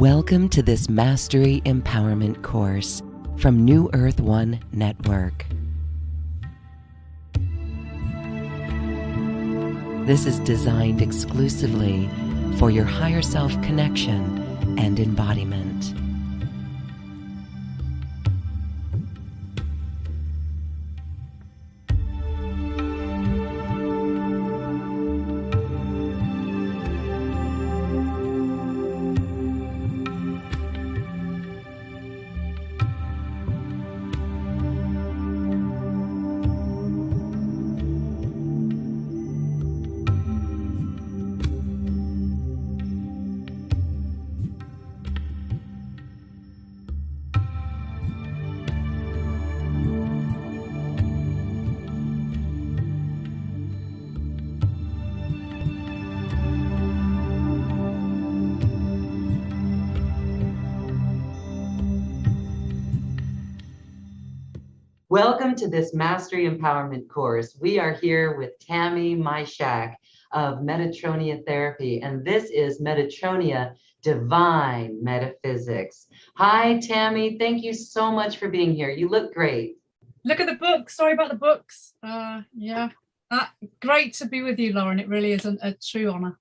Welcome to this Mastery Empowerment course from New Earth One Network. This is designed exclusively for your higher self connection and embodiment. Welcome to this Mastery Empowerment course. We are here with Tammy Majchrzak of Metatreiya Therapy, and this is Metatreiya Divine Metaphysics. Hi, Tammy. Thank you so much for being here. You look great. Look at the book. Sorry about the books. Great to be with you, Lauren. It really is a true honor.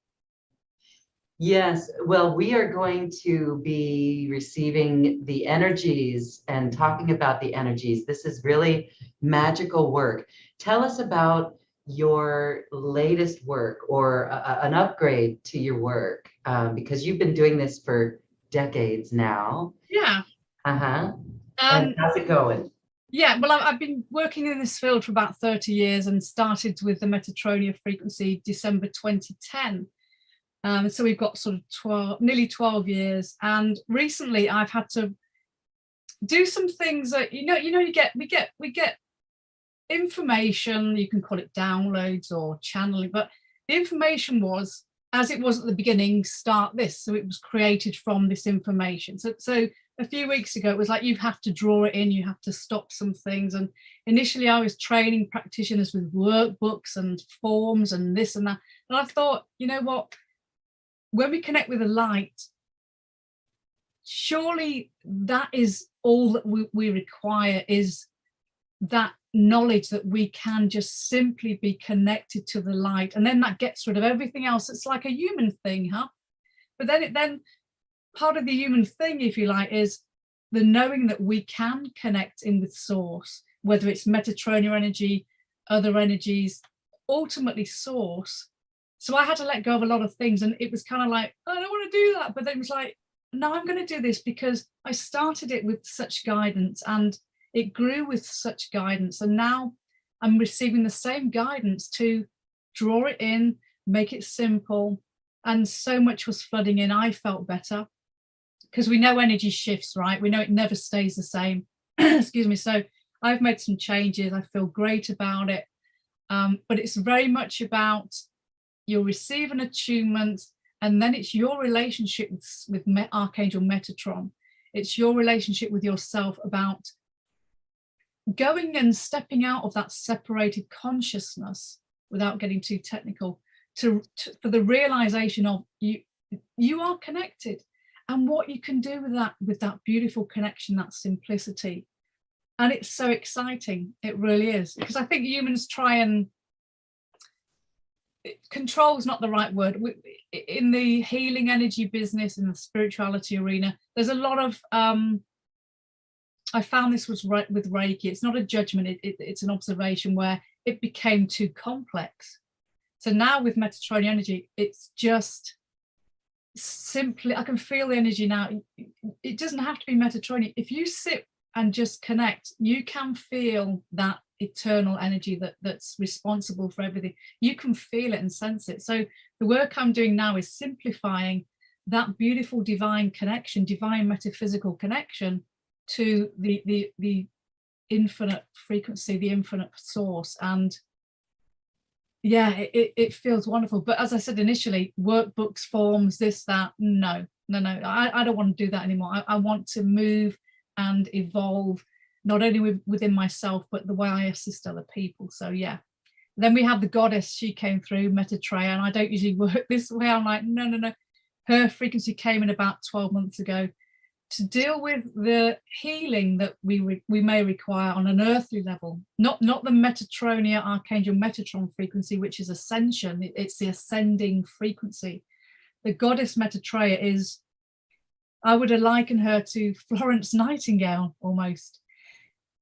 Yes, well, we are going to be receiving the energies and talking about the energies. This is really magical work. Tell us about your latest work or an upgrade to your work, because you've been doing this for decades now. Yeah. And how's it going? Yeah, well, I've been working in this field for about 30 years and started with the Metatreiya frequency December 2010. So we've got sort of nearly 12 years, and recently I've had to do some things that we get information. You can call it downloads or channeling, but the information was as it was at the beginning. Start this, so it was created from this information. So a few weeks ago it was like you have to draw it in, you have to stop some things. And initially I was training practitioners with workbooks and forms and this and that, and I thought, you know what? When we connect with the light, surely that is all that we require, is that knowledge that we can just simply be connected to the light, and then that gets rid of everything else. It's like a human thing, huh? But then part of the human thing, if you like, is the knowing that we can connect in with source, whether it's Metatreiya energy, other energies, ultimately source. So I had to let go of a lot of things, and it was kind of like, I don't want to do that. But then it was like, no, I'm going to do this because I started it with such guidance and it grew with such guidance. And now I'm receiving the same guidance to draw it in, make it simple. And so much was flooding in. I felt better because we know energy shifts, right? We know it never stays the same. Excuse me. So I've made some changes. I feel great about it. But it's very much about you'll receive an attunement, and then it's your relationship with Archangel Metatron. It's your relationship with yourself about going and stepping out of that separated consciousness, without getting too technical, for the realization of you are connected, and what you can do with that beautiful connection, that simplicity. And it's so exciting. It really is, because I think humans try and control is not the right word. In the healing energy business, in the spirituality arena, there's a lot of I found this was right with Reiki. It's not a judgment, it's an observation where it became too complex. So now with Metatreiya energy, it's just simply, I can feel the energy now. It doesn't have to be Metatreiya. If you sit and just connect, you can feel that eternal energy that's responsible for everything. You can feel it and sense it. So the work I'm doing now is simplifying that beautiful divine connection, divine metaphysical connection to the infinite frequency, the infinite source. And yeah, it feels wonderful. But as I said initially, workbooks, forms, this, that, no, I don't want to do that anymore. I want to move and evolve, not only within myself, but the way I assist other people. So yeah. Then we have the goddess. She came through, Metatreiya, and I don't usually work this way. I'm like, no. Her frequency came in about 12 months ago to deal with the healing that we may require on an earthly level, not the Metatreiya Archangel Metatron frequency, which is ascension. It's the ascending frequency. The goddess Metatreiya is, I would liken her to Florence Nightingale almost,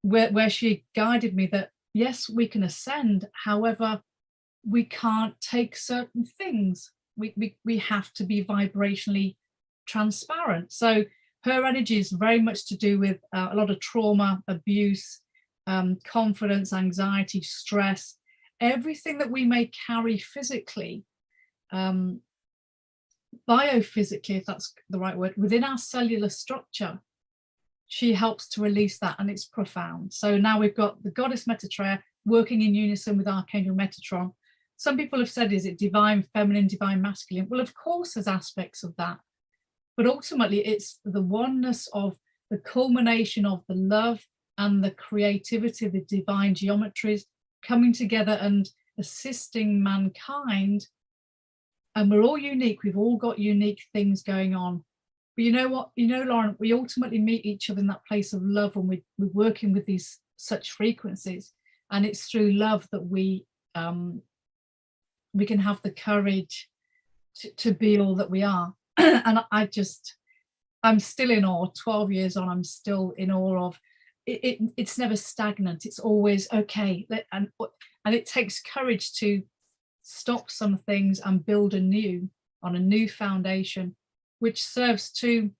where she guided me that yes, we can ascend, however, we can't take certain things. We have to be vibrationally transparent. So her energy is very much to do with a lot of trauma, abuse, confidence, anxiety, stress, everything that we may carry physically, biophysically, if that's the right word, within our cellular structure. She helps to release that, and it's profound. So now we've got the goddess Metatreiya working in unison with Archangel Metatron. Some people have said, is it divine feminine, divine masculine? Well, of course, there's aspects of that. But ultimately, it's the oneness of the culmination of the love and the creativity, the divine geometries coming together and assisting mankind. And we're all unique. We've all got unique things going on. But you know what, Lauren, we ultimately meet each other in that place of love when we're working with these such frequencies. And it's through love that we can have the courage to be all that we are. And I'm still in awe. 12 years on, I'm still in awe of it. It's never stagnant. It's always okay. And it takes courage to stop some things and build anew on a new foundation, which serves to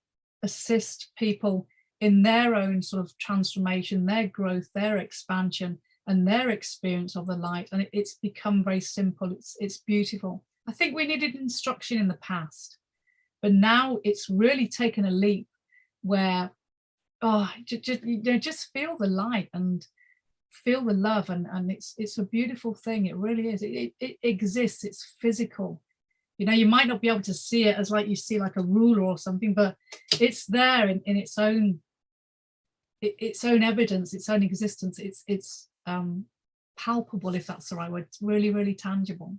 assist people in their own sort of transformation, their growth, their expansion, and their experience of the light. And it's become very simple. It's beautiful. I think we needed instruction in the past, but now it's really taken a leap where, just feel the light and feel the love, and it's a beautiful thing. It really is. It exists. It's physical. You might not be able to see it as like you see like a ruler or something, but it's there in its own evidence, its own existence. It's palpable, if that's the right word. It's really, really tangible.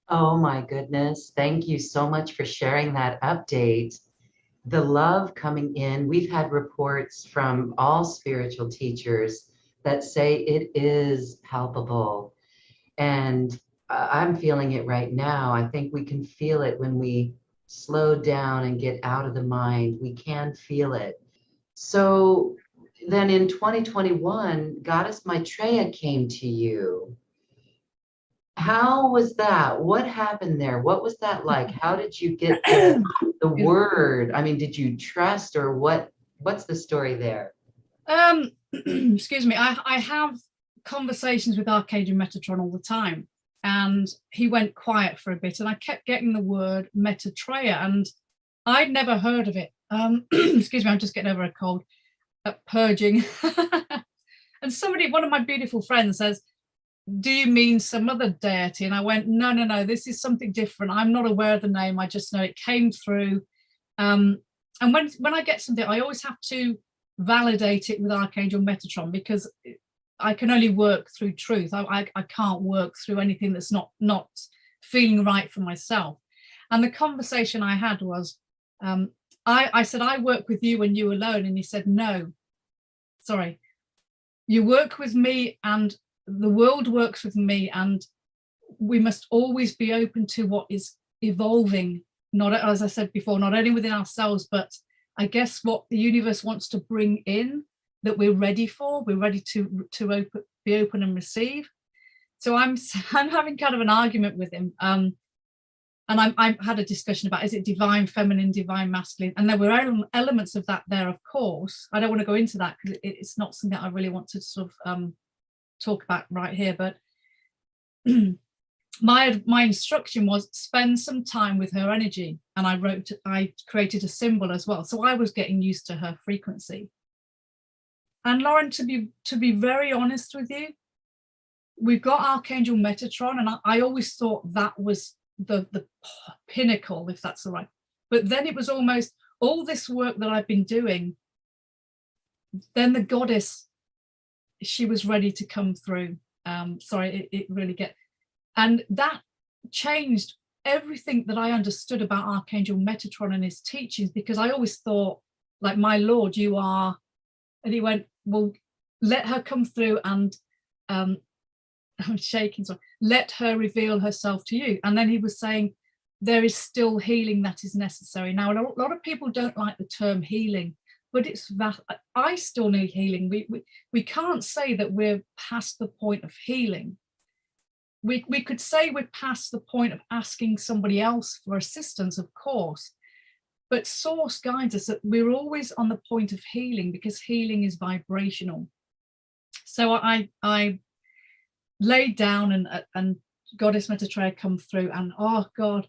Oh my goodness. Thank you so much for sharing that update. The love coming in, we've had reports from all spiritual teachers that say it is palpable. And I'm feeling it right now. I think we can feel it when we slow down and get out of the mind. We can feel it. So then in 2021, Goddess Maitreya came to you. How was that? What happened there? What was that like? How did you get the word? I mean, did you trust, or what's the story there? Excuse me. I have conversations with Archangel Metatron all the time, and he went quiet for a bit, and I kept getting the word Metatreiya, and I'd never heard of it. Excuse me, I'm just getting over a cold, purging. And one of my beautiful friends says, do you mean some other deity? And I went, no, this is something different. I'm not aware of the name. I just know it came through. And when I get something, I always have to validate it with Archangel Metatron, because I can only work through truth. I can't work through anything that's not feeling right for myself. And the conversation I had was, I said, I work with you and you alone. And he said, no, sorry, you work with me and the world works with me, and we must always be open to what is evolving, not, as I said before, not only within ourselves, but I guess what the universe wants to bring in that we're ready for. We're ready to be open and receive. So I'm having kind of an argument with him, and I had a discussion about, is it divine feminine, divine masculine, and there were elements of that there, of course. I don't want to go into that because it's not something that I really want to sort of talk about right here, but my instruction was spend some time with her energy, and I created a symbol as well, so I was getting used to her frequency. And Lauren, to be very honest with you, we've got Archangel Metatron, and I always thought that was the pinnacle, if that's the right, but then it was almost all this work that I've been doing, then the goddess, she was ready to come through. Sorry, it really and that changed everything that I understood about Archangel Metatron and his teachings, because I always thought, like, my Lord, you are, and he went, well, let her come through and I'm shaking, so let her reveal herself to you. And then he was saying, there is still healing that is necessary. Now, a lot of people don't like the term healing, but it's that I still need healing. We can't say that we're past the point of healing. We could say we're past the point of asking somebody else for assistance, of course, but Source guides us that we're always on the point of healing, because healing is vibrational. So I laid down and Goddess Metatreiya come through, and oh God,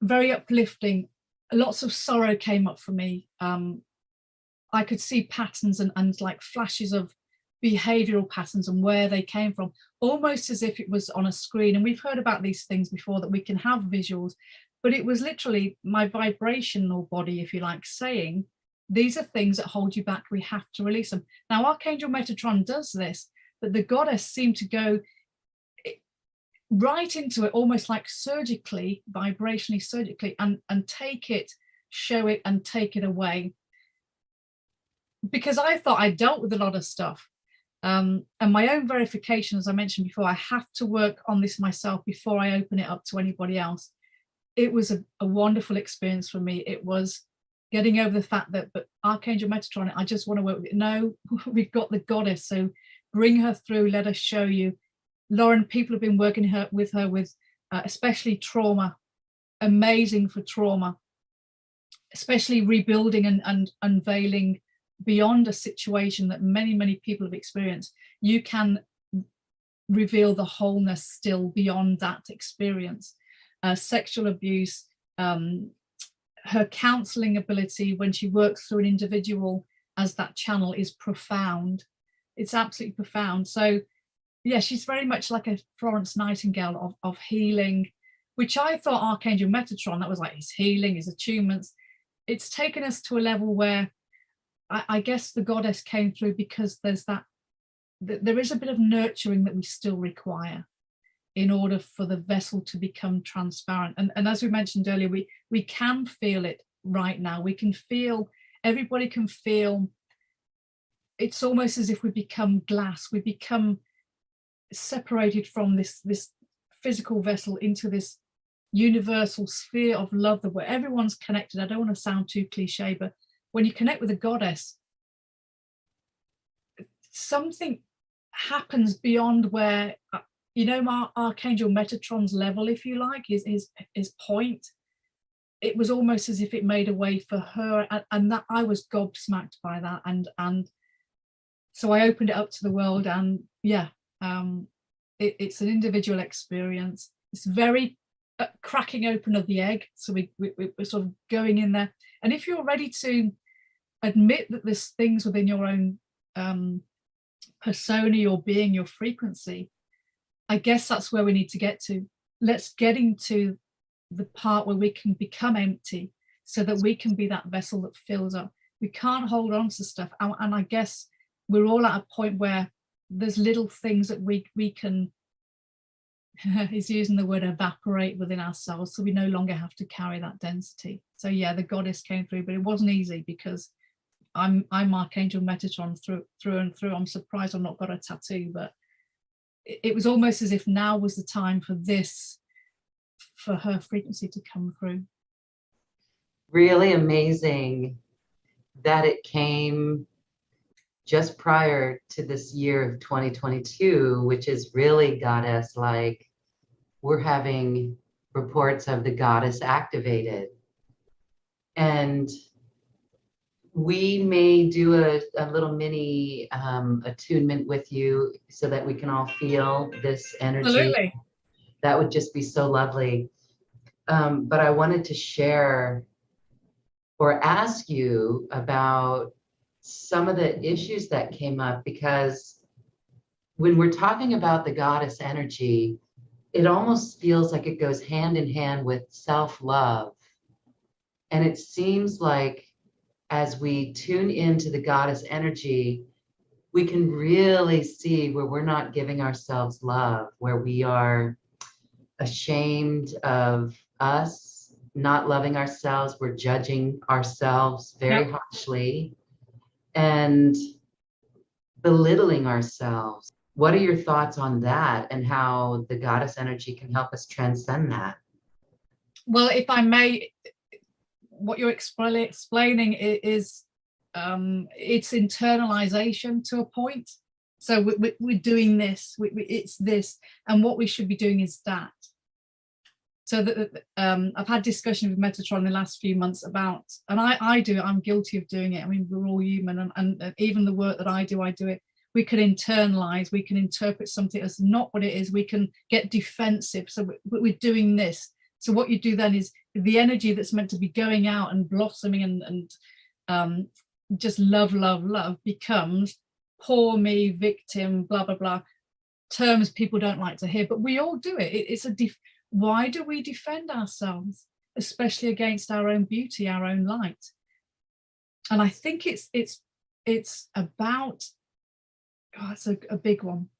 very uplifting. Lots of sorrow came up for me. I could see patterns and like flashes of behavioral patterns and where they came from, almost as if it was on a screen. And we've heard about these things before, that we can have visuals, but it was literally my vibrational body, if you like, saying, these are things that hold you back. We have to release them. Now, Archangel Metatron does this, but the goddess seemed to go right into it, almost like surgically, vibrationally, surgically, and take it, show it, and take it away. Because I thought I dealt with a lot of stuff. And my own verification, as I mentioned before, I have to work on this myself before I open it up to anybody else. It was a wonderful experience for me. It was getting over the fact that, but Archangel Metatron, I just want to work with it. No, we've got the goddess, so bring her through, let us show you. Lauren, people have been working with her with especially trauma, amazing for trauma, especially rebuilding and unveiling beyond a situation that many people have experienced. You can reveal the wholeness still beyond that experience. Sexual abuse, her counseling ability when she works through an individual as that channel is profound. It's absolutely profound. So yeah, she's very much like a Florence Nightingale of healing, which I thought Archangel Metatron, that was like his healing, his attunements. It's taken us to a level where I guess the goddess came through because there's there is a bit of nurturing that we still require in order for the vessel to become transparent. And as we mentioned earlier, we can feel it right now. We can feel, everybody can feel, it's almost as if we become glass. We become separated from this physical vessel into this universal sphere of love where everyone's connected. I don't want to sound too cliche, but when you connect with a goddess, something happens beyond where, you know, Archangel Metatron's level, if you like, his point. It was almost as if it made a way for her, and that I was gobsmacked by that, and so I opened it up to the world. And yeah, it's an individual experience. It's very cracking open of the egg, so we're sort of going in there. And if you're ready to admit that there's things within your own persona, your being, your frequency, I guess that's where we need to get to. Let's get into the part where we can become empty so that we can be that vessel that fills up. We can't hold on to stuff. And I guess we're all at a point where there's little things that we can, he's using the word evaporate within ourselves, so we no longer have to carry that density. So yeah, the goddess came through, but it wasn't easy because I'm Archangel Metatron through and through. I'm surprised I've not got a tattoo, but it was almost as if now was the time for this, for her frequency to come through. Really amazing that it came just prior to this year of 2022, which is really goddess like. We're having reports of the goddess activated, and we may do a little mini attunement with you so that we can all feel this energy. Absolutely. That would just be so lovely. But I wanted to share or ask you about some of the issues that came up, because when we're talking about the goddess energy, it almost feels like it goes hand in hand with self-love. And it seems like as we tune into the goddess energy, we can really see where we're not giving ourselves love, where we are ashamed of us, not loving ourselves. We're judging ourselves very Yep. harshly and belittling ourselves. What are your thoughts on that and how the goddess energy can help us transcend that? Well, if I may, what you're explaining is it's internalization to a point. So we're doing this, it's this, and what we should be doing is that. So that I've had discussions with Metatron in the last few months about, and I'm guilty of doing it. I mean, we're all human, and even the work that I do it. We can internalize, we can interpret something as not what it is, we can get defensive. So we're doing this. So what you do then is the energy that's meant to be going out and blossoming and just love becomes poor me, victim, blah, blah, blah, terms people don't like to hear, but we all do it. It's a why do we defend ourselves, especially against our own beauty, our own light? And I think it's about, it's a big one.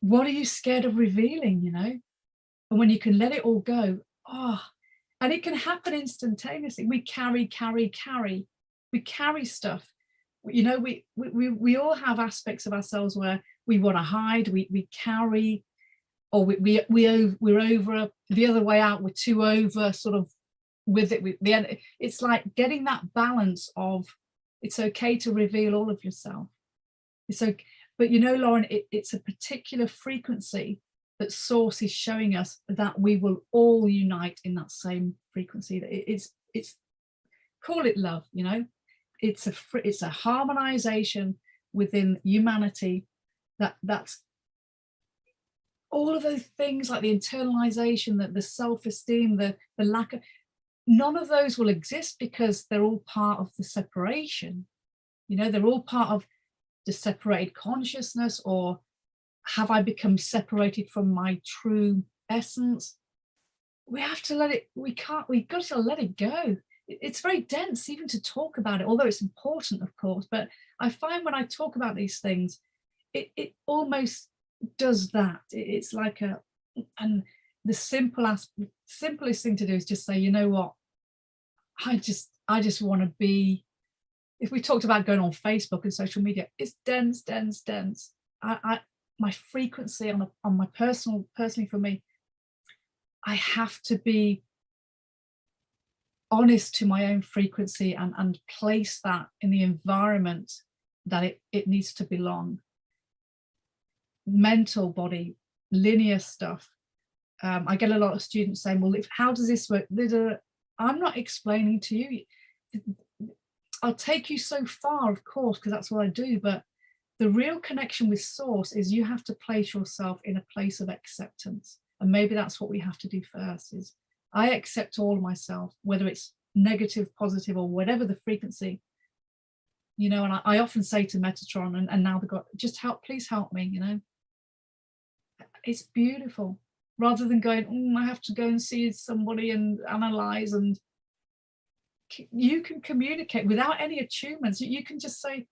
What are you scared of revealing, you know? And when you can let it all go, and it can happen instantaneously. We carry stuff. You know, we all have aspects of ourselves where we want to hide, we carry, or we're over the other way out, we're too over sort of with it. It's like getting that balance of, it's okay to reveal all of yourself. It's okay, but you know, Lauren, it's a particular frequency that Source is showing us that we will all unite in that same frequency. It's call it love, you know. It's a harmonization within humanity that's all of those things, like the internalization, the self-esteem, the lack of, none of those will exist because they're all part of the separation. You know, they're all part of the separated consciousness, or have I become separated from my true essence? We have to let it, we've got to let it go. It's very dense even to talk about it, although it's important, of course. But I find when I talk about these things, it almost does that. It's like and the simplest thing to do is just say, you know what, I just want to be, if we talked about going on Facebook and social media, it's dense. My frequency on my personally for me, I have to be honest to my own frequency and place that in the environment that it needs to belong. Mental, body, linear stuff. I get a lot of students saying, well, how does this work? I'm not explaining to you. I'll take you so far, of course, because that's what I do, but the real connection with Source is you have to place yourself in a place of acceptance. And maybe that's what we have to do first, is I accept all of myself, whether it's negative, positive, or whatever the frequency, you know. And I often say to Metatron and now the God, just please help me, you know. It's beautiful, rather than going, I have to go and see somebody and analyze. And you can communicate without any attunements. You can just say,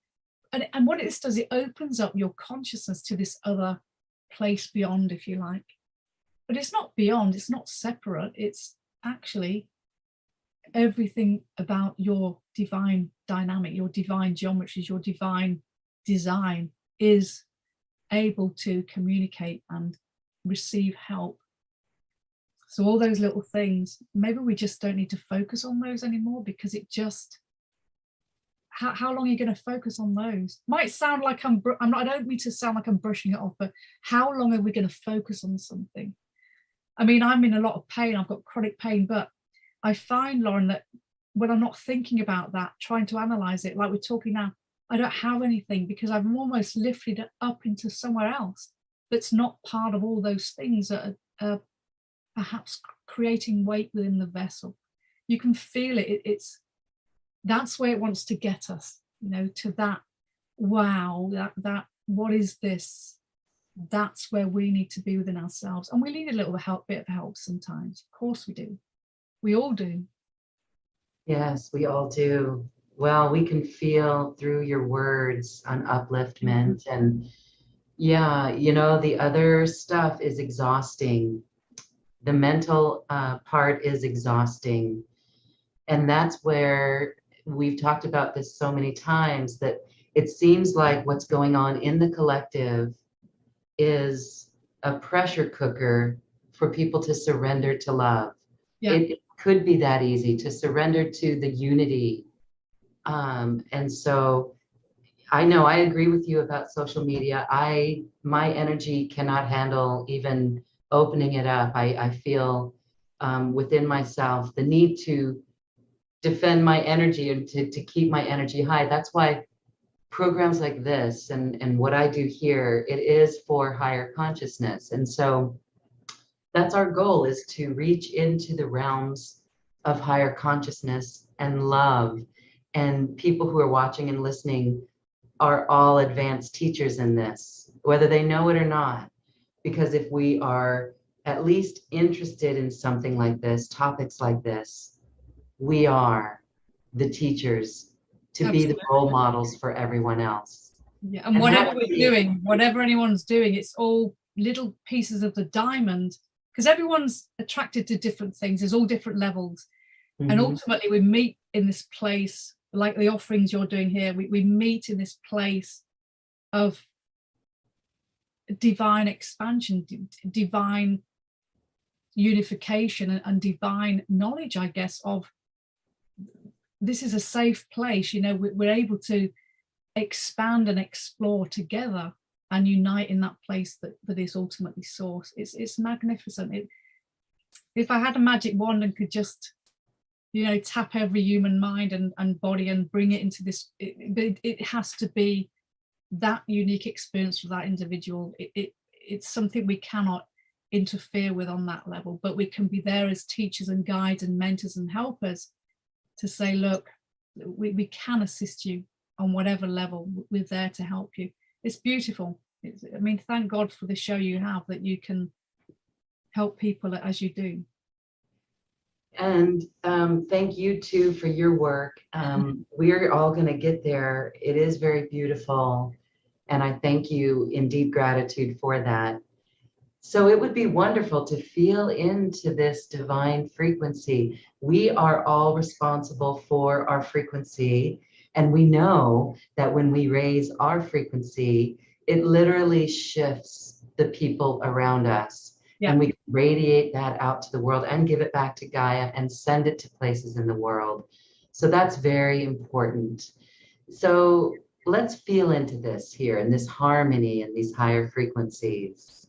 and what it does, it opens up your consciousness to this other place beyond, if you like. But it's not beyond, it's not separate, it's actually everything about your divine dynamic, your divine geometries, your divine design is able to communicate and receive help. So all those little things, maybe we just don't need to focus on those anymore, because it just, how long are you going to focus on those? Might sound like I don't mean to sound like I'm brushing it off, but how long are we going to focus on something? I mean, I'm in a lot of pain, I've got chronic pain, but I find, Lauren, that when I'm not thinking about that, trying to analyze it, like we're talking now, I don't have anything, because I've almost lifted it up into somewhere else that's not part of all those things that are perhaps creating weight within the vessel. You can feel it. That's where it wants to get us, you know, to that, wow, that what is this? That's where we need to be within ourselves. And we need a little bit of help sometimes. Of course we do. We all do. Yes, we all do. Well, we can feel through your words an upliftment. And yeah, you know, the other stuff is exhausting. The mental part is exhausting. And that's where we've talked about this so many times, that it seems like what's going on in the collective is a pressure cooker for people to surrender to love. Yeah. It could be that easy to surrender to the unity. And so I know I agree with you about social media. My energy cannot handle even opening it up. I feel within myself the need to defend my energy and to keep my energy high. That's why programs like this and what I do here, it is for higher consciousness. And so that's our goal, is to reach into the realms of higher consciousness and love. And people who are watching and listening are all advanced teachers in this, whether they know it or not. Because if we are at least interested in something like this, topics like this, we are the teachers to be the Absolutely. role models for everyone else. Yeah, and whatever we're doing, whatever anyone's doing, it's all little pieces of the diamond, because everyone's attracted to different things. There's all different levels. Mm-hmm. And ultimately we meet in this place, like the offerings you're doing here, we meet in this place of divine expansion, divine unification, and divine knowledge, I guess, of this is a safe place. You know, we're able to expand and explore together and unite in that place that is ultimately source. It's magnificent. If I had a magic wand and could just, you know, tap every human mind and body and bring it into this, it has to be that unique experience for that individual. It's something we cannot interfere with on that level, but we can be there as teachers and guides and mentors and helpers to say, look, we can assist you on whatever level. We're there to help you. It's beautiful. I mean, thank God for the show you have, that you can help people as you do. And thank you too for your work. We're all going to get there. It is very beautiful. And I thank you in deep gratitude for that. So it would be wonderful to feel into this divine frequency. We are all responsible for our frequency. And we know that when we raise our frequency, it literally shifts the people around us. Yeah. And we radiate that out to the world and give it back to Gaia and send it to places in the world. So that's very important. So let's feel into this here, in this harmony and these higher frequencies.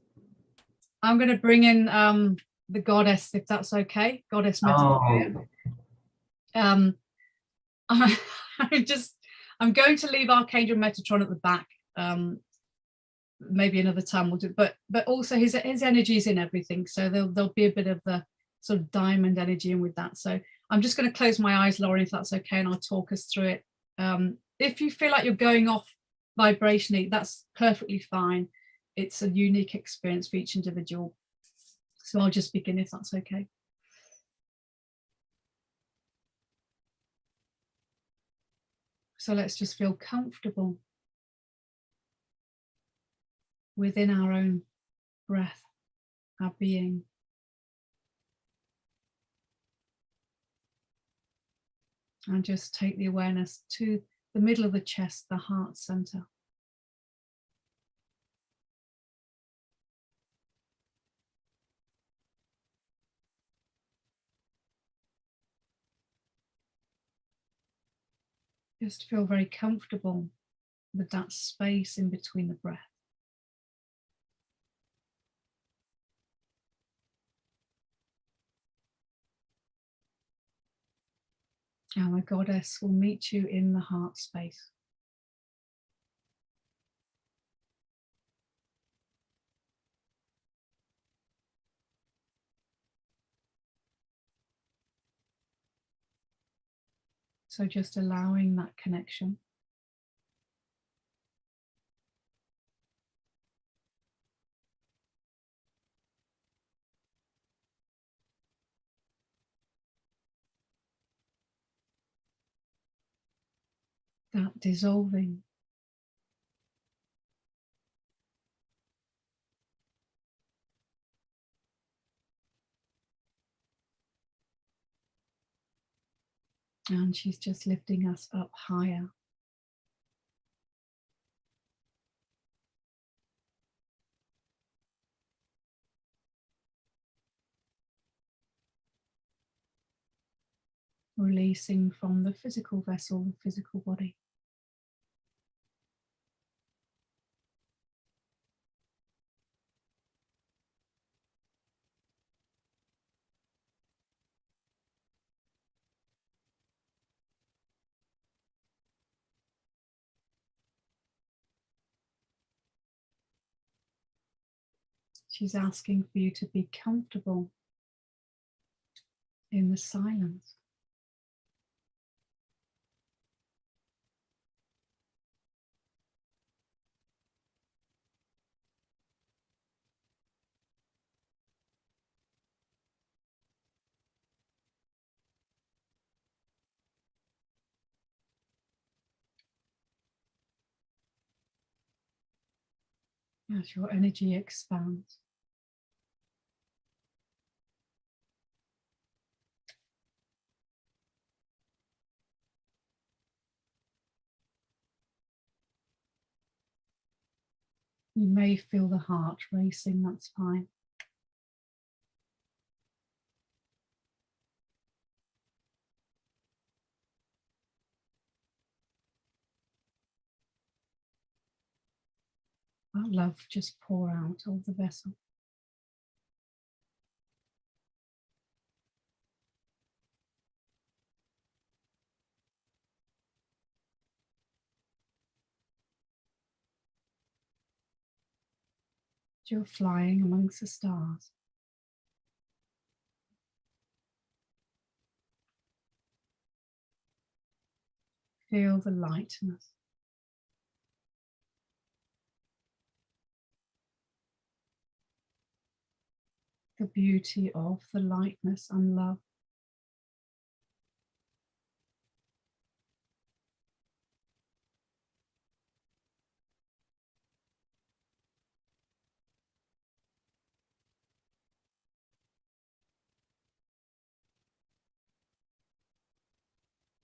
I'm going to bring in the goddess, if that's okay. Goddess Metatreiya. Oh. I'm going to leave Archangel Metatron at the back. Maybe another time we'll do, but also his energy is in everything. So there'll be a bit of the sort of diamond energy in with that. So I'm just going to close my eyes, Lauren, if that's okay, and I'll talk us through it. If you feel like you're going off vibrationally, that's perfectly fine. It's a unique experience for each individual. So I'll just begin, if that's okay. So let's just feel comfortable within our own breath, our being. And just take the awareness to the middle of the chest, the heart center. Just feel very comfortable with that space in between the breath. Our goddess will meet you in the heart space. So just allowing that connection. That dissolving. And she's just lifting us up higher. Releasing from the physical vessel, the physical body. She's asking for you to be comfortable in the silence. As your energy expands. You may feel the heart racing, that's fine. Let love just pour out of the vessel. You're flying amongst the stars. Feel the lightness. The beauty of the lightness and love.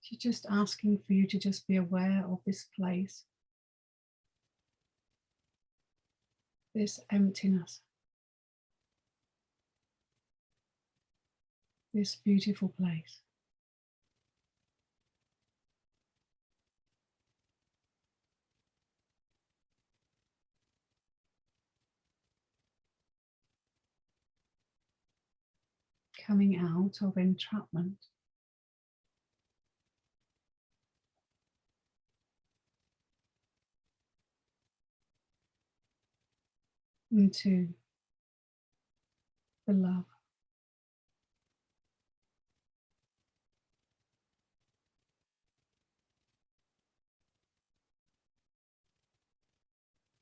She's just asking for you to just be aware of this place, this emptiness, this beautiful place. Coming out of entrapment. Into the love.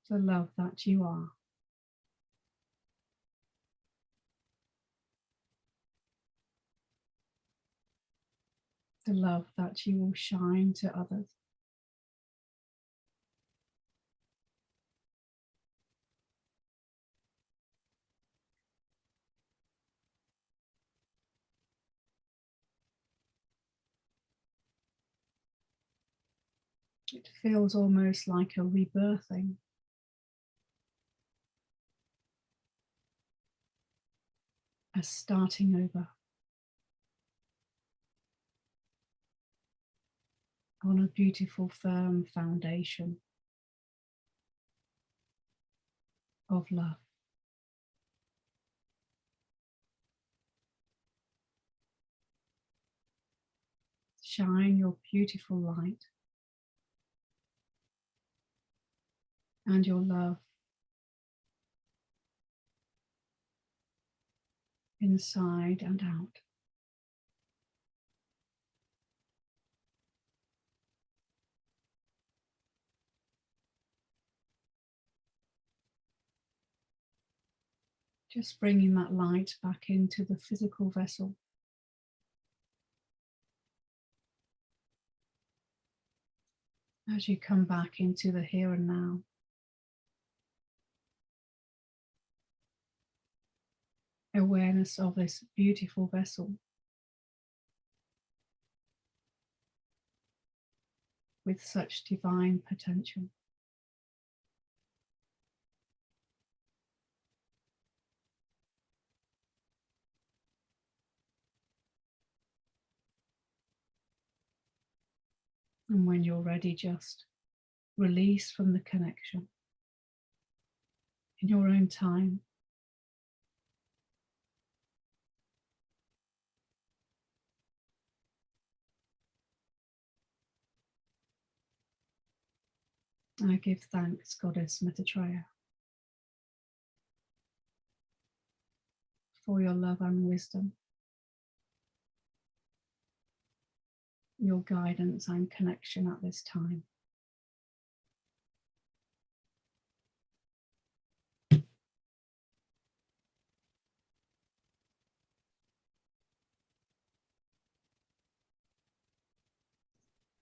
The love that you are. The love that you will shine to others. It feels almost like a rebirthing. A starting over. On a beautiful, firm foundation of love. Shine your beautiful light and your love inside and out. Just bringing that light back into the physical vessel. As you come back into the here and now. Awareness of this beautiful vessel. with such divine potential. And when you're ready, just release from the connection in your own time. I give thanks, Goddess Metatreiya, for your love and wisdom, your guidance and connection at this time.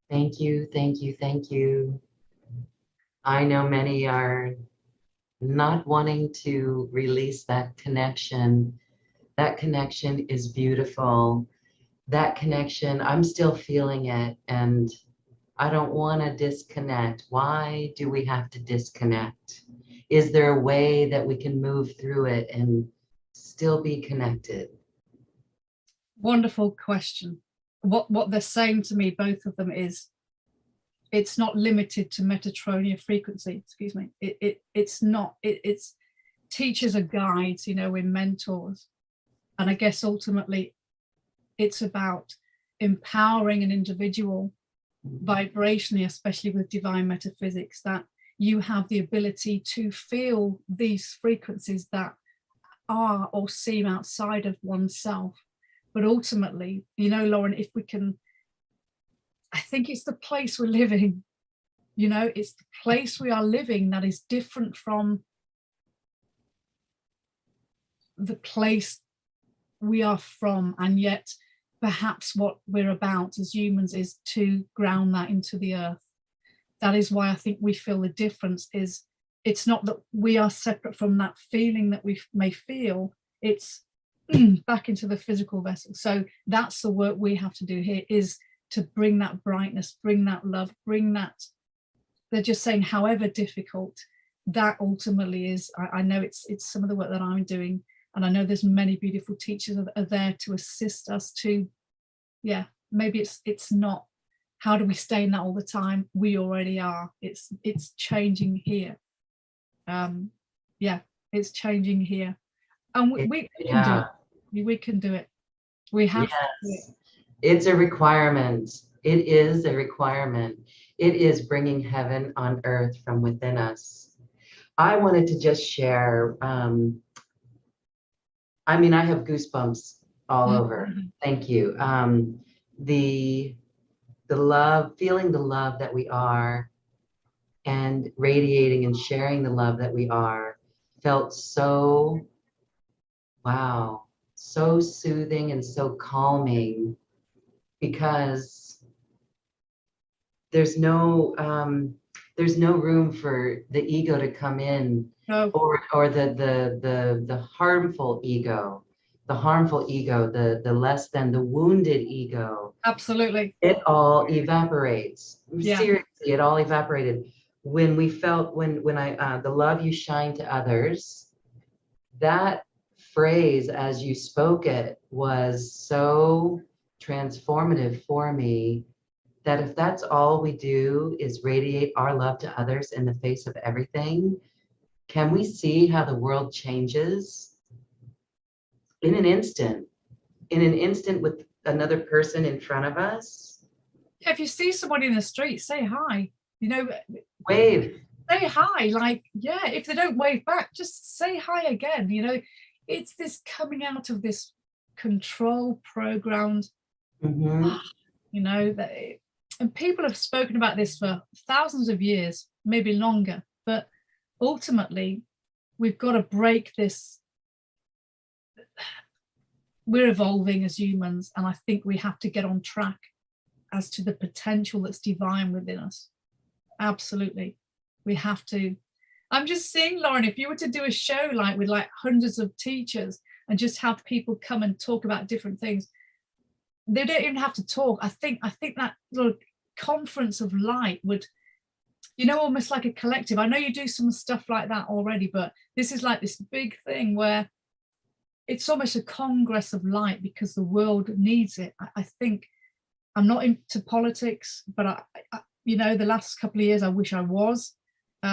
Thank you, thank you, thank you. I know many are not wanting to release that connection. That connection is beautiful. That connection, I'm still feeling it, and I don't want to disconnect. Why do we have to disconnect? Is there a way that we can move through it and still be connected? Wonderful question. What they're saying to me, both of them, is it's not limited to Metatreiya frequency. Excuse me. It's not. It's teachers are guides, you know, we're mentors, and I guess ultimately it's about empowering an individual vibrationally, especially with divine metaphysics, that you have the ability to feel these frequencies that are or seem outside of oneself. But ultimately, you know, Lauren, if we can, I think it's the place we're living, you know, it's the place we are living that is different from the place we are from, and yet perhaps what we're about as humans is to ground that into the earth. That is why I think we feel the difference is it's not that we are separate from that feeling that we may feel, it's back into the physical vessel. So that's the work we have to do here, is to bring that brightness, bring that love, bring that, they're just saying however difficult, that ultimately is, I know it's some of the work that I'm doing, and I know there's many beautiful teachers are there to assist us to, yeah, maybe it's not, how do we stay in that all the time? We already are. It's changing here. Yeah, it's changing here. And we can do it. We can do it. We have to do it. It's a requirement. It is a requirement. It is bringing heaven on earth from within us. I wanted to just share, I mean, I have goosebumps all over. Thank you. The love, feeling the love that we are, and radiating and sharing the love that we are, felt so, wow, so soothing and so calming, because there's no room for the ego to come in, No. or the harmful ego, the less than, the wounded ego. Absolutely. It all evaporates. Yeah. Seriously, it all evaporated when we felt, when I the love you shine to others. That phrase, as you spoke it, was so transformative for me, that if that's all we do is radiate our love to others in the face of everything, can we see how the world changes in an instant with another person in front of us? Yeah, if you see somebody in the street, say hi, you know, Wave. say hi, like, yeah, if they don't wave back, just say hi again. You know, it's this coming out of this control programmed, Mm-hmm. you know, that, and people have spoken about this for thousands of years, maybe longer, but ultimately we've got to break this. We're evolving as humans, and I think we have to get on track as to the potential that's divine within us. Absolutely, we have to. I'm just seeing, Lauren, if you were to do a show like with like hundreds of teachers and just have people come and talk about different things, they don't even have to talk. I think that, look, conference of light would, you know, almost like a collective. I know you do some stuff like that already, but this is like this big thing where it's almost a congress of light because the world needs it. I think I'm not into politics, but I you know, the last couple of years I wish I was.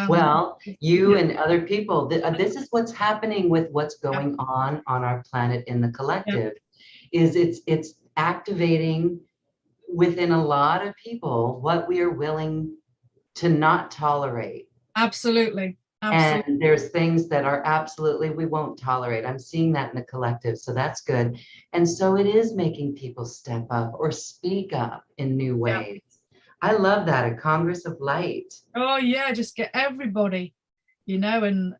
Well, you Yeah. and other people, this is what's happening with what's Yeah. going on our planet in the Yeah. collective, is it's activating within a lot of people what we are willing to not tolerate. Absolutely. And Absolutely. there's things that are absolutely we won't tolerate. I'm seeing that in the collective, so that's good. And so it is making people step up or speak up in new Yeah. ways. I love that, a Congress of Light. Oh yeah, just get everybody, you know, and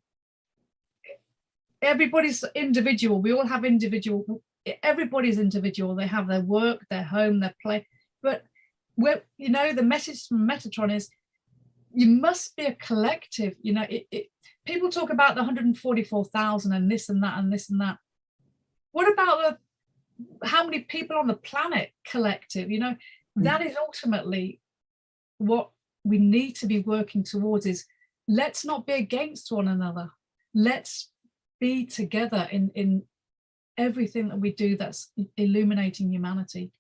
everybody's individual. We all have individual, everybody's individual. They have their work, their home, their play. But we're, you know, the message from Metatron is you must be a collective. You know, people talk about the 144,000 and this and that and this and that. What about how many people on the planet collective? You know, that is ultimately what we need to be working towards, is let's not be against one another. Let's be together in everything that we do that's illuminating humanity,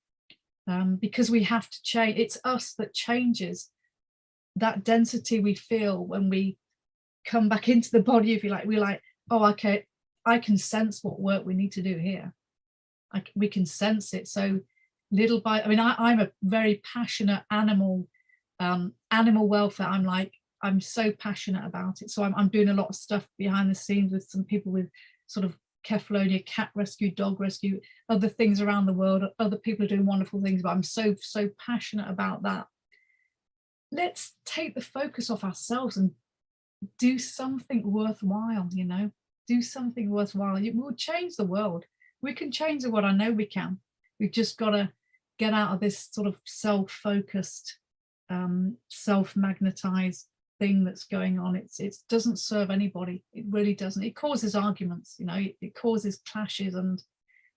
because we have to change. It's us that changes that density we feel when we come back into the body, if you like. We're like, oh, okay, I can sense what work we need to do here. We can sense it. So little by, I mean, I'm a very passionate animal welfare. I'm so passionate about it. So I'm doing a lot of stuff behind the scenes with some people with sort of Kefalonia, cat rescue, dog rescue, other things around the world. Other people are doing wonderful things, but I'm so passionate about that. Let's take the focus off ourselves and do something worthwhile, you know, do something worthwhile. It will change the world. We can change the world. I know we can. We've just got to get out of this sort of self-focused, self-magnetized thing that's going on. It doesn't serve anybody. It really doesn't. It causes arguments, you know, it causes clashes, and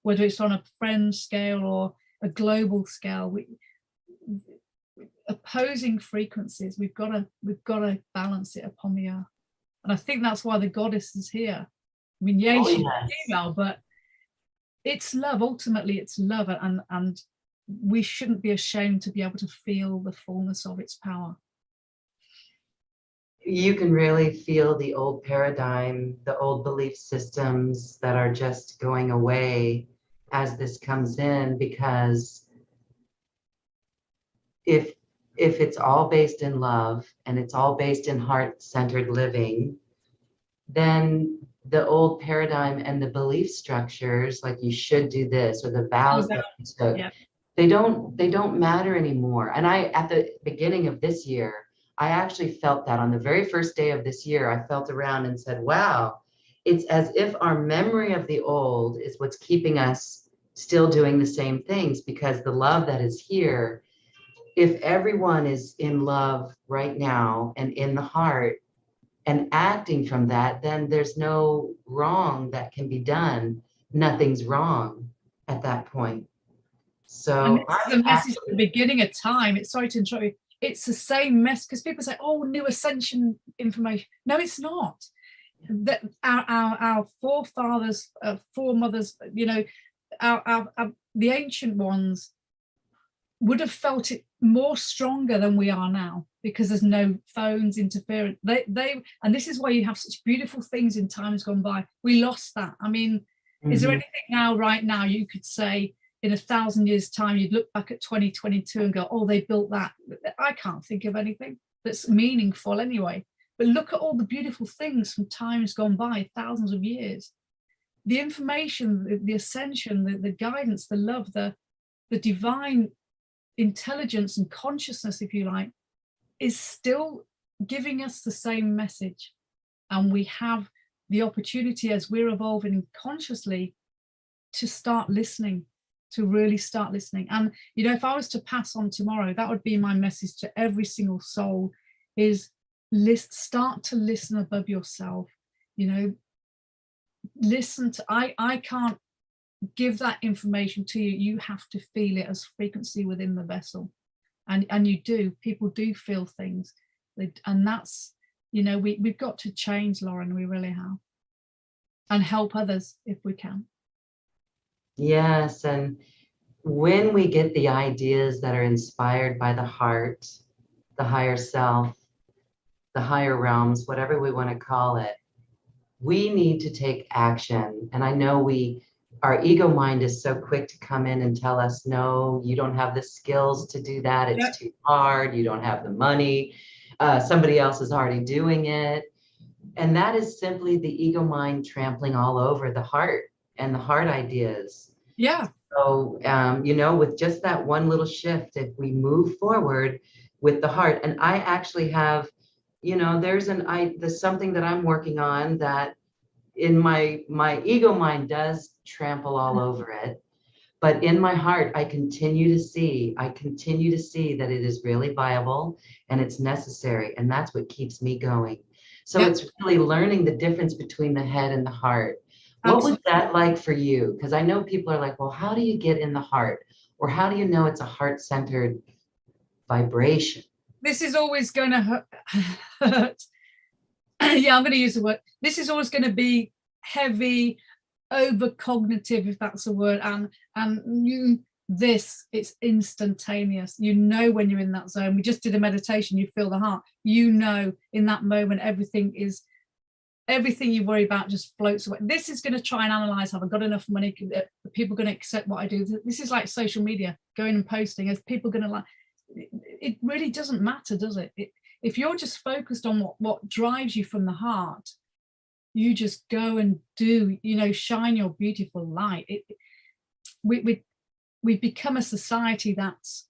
whether it's on a friend scale or a global scale, opposing frequencies, we've got to balance it upon the earth. And I think that's why the goddess is here. I mean, yeah, she's female, but it's love. Ultimately it's love, and we shouldn't be ashamed to be able to feel the fullness of its power. You can really feel the old paradigm, the old belief systems that are just going away as this comes in, because if it's all based in love and it's all based in heart-centered living, then the old paradigm and the belief structures, like you should do this, or the vows that you took, Yeah. they don't matter anymore. And I, at the beginning of this year, I actually felt that on the very first day of this year, I felt around and said, wow, it's as if our memory of the old is what's keeping us still doing the same things, because the love that is here, if everyone is in love right now and in the heart and acting from that, then there's no wrong that can be done. Nothing's wrong at that point. And So this is a message at the beginning of time. It's, sorry to interrupt you, it's the same mess, because people say, oh, new ascension information. No, it's not. That our forefathers, foremothers, you know, the ancient ones would have felt it more stronger than we are now, because there's no phones interfering. And this is why you have such beautiful things in times gone by. We lost that. I mean, is there anything now, right now, you could say in 1,000 years' time, you'd look back at 2022 and go, oh, they built that? I can't think of anything that's meaningful anyway. But look at all the beautiful things from times gone by, thousands of years. The information, the ascension, the guidance, the love, the divine intelligence and consciousness, if you like, is still giving us the same message. And we have the opportunity, as we're evolving consciously, to start listening, to really start listening. And, you know, if I was to pass on tomorrow, that would be my message to every single soul, is start to listen above yourself. You know, listen to, I can't give that information to you. You have to feel it as frequency within the vessel. and you do, people do feel things. And that's, we've got to change, Lauren, we really have, and help others if we can. Yes, and when we get the ideas that are inspired by the heart, the higher self, the higher realms, whatever we want to call it, we need to take action. And I know our ego mind is so quick to come in and tell us, no, you don't have the skills to do that. It's too hard. You don't have the money. Somebody else is already doing it. And that is simply the ego mind trampling all over the heart and the heart ideas. Yeah. So, with just that one little shift, if we move forward with the heart, and I actually have, there's something that I'm working on that in my ego mind does trample all over it. But in my heart, I continue to see that it is really viable and it's necessary. And that's what keeps me going. So it's really learning the difference between the head and the heart. What was that like for you? Because I know people are like, well, how do you get in the heart? Or how do you know it's a heart-centered vibration? This is always going to hurt. Yeah, I'm going to use the word. This is always going to be heavy, over cognitive, if that's a word. And it's instantaneous. When you're in that zone. We just did a meditation. You feel the heart. In that moment, everything you worry about just floats away. This is going to try and analyze, have I got enough money? Are people going to accept what I do? This is like social media, going and posting. Is people going to like? It really doesn't matter, does it? If you're just focused on what drives you from the heart, you just go and do, shine your beautiful light. We've become a society that's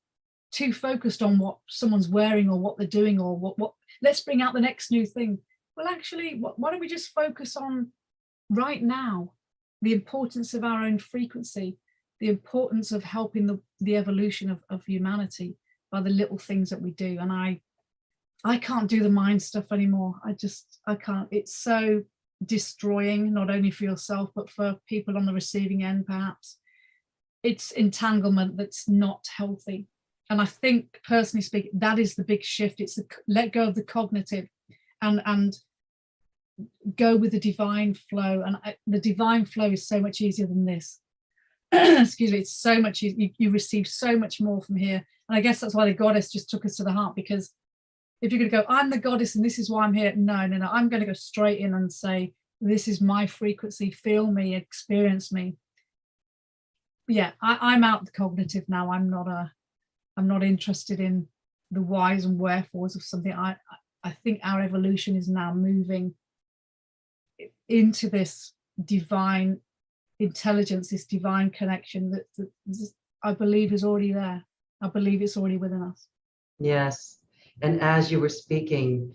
too focused on what someone's wearing or what they're doing or what let's bring out the next new thing. Well, actually, why don't we just focus on right now, the importance of our own frequency, the importance of helping the evolution of humanity by the little things that we do. And I can't do the mind stuff anymore. I can't. It's so destroying, not only for yourself, but for people on the receiving end, perhaps. It's entanglement that's not healthy. And I think, personally speaking, that is the big shift. It's let go of the cognitive and go with the divine flow. And the divine flow is so much easier than this. Excuse me, it's so much easier. You receive so much more from here. And I guess that's why the goddess just took us to the heart, because if you're going to go, I'm the goddess and this is why I'm here. No. I'm going to go straight in and say, this is my frequency. Feel me, experience me. Yeah, I'm out the cognitive now. I'm not interested in the whys and wherefores of something. I think our evolution is now moving into this divine intelligence, this divine connection that I believe is already there. I believe it's already within us. Yes. And as you were speaking,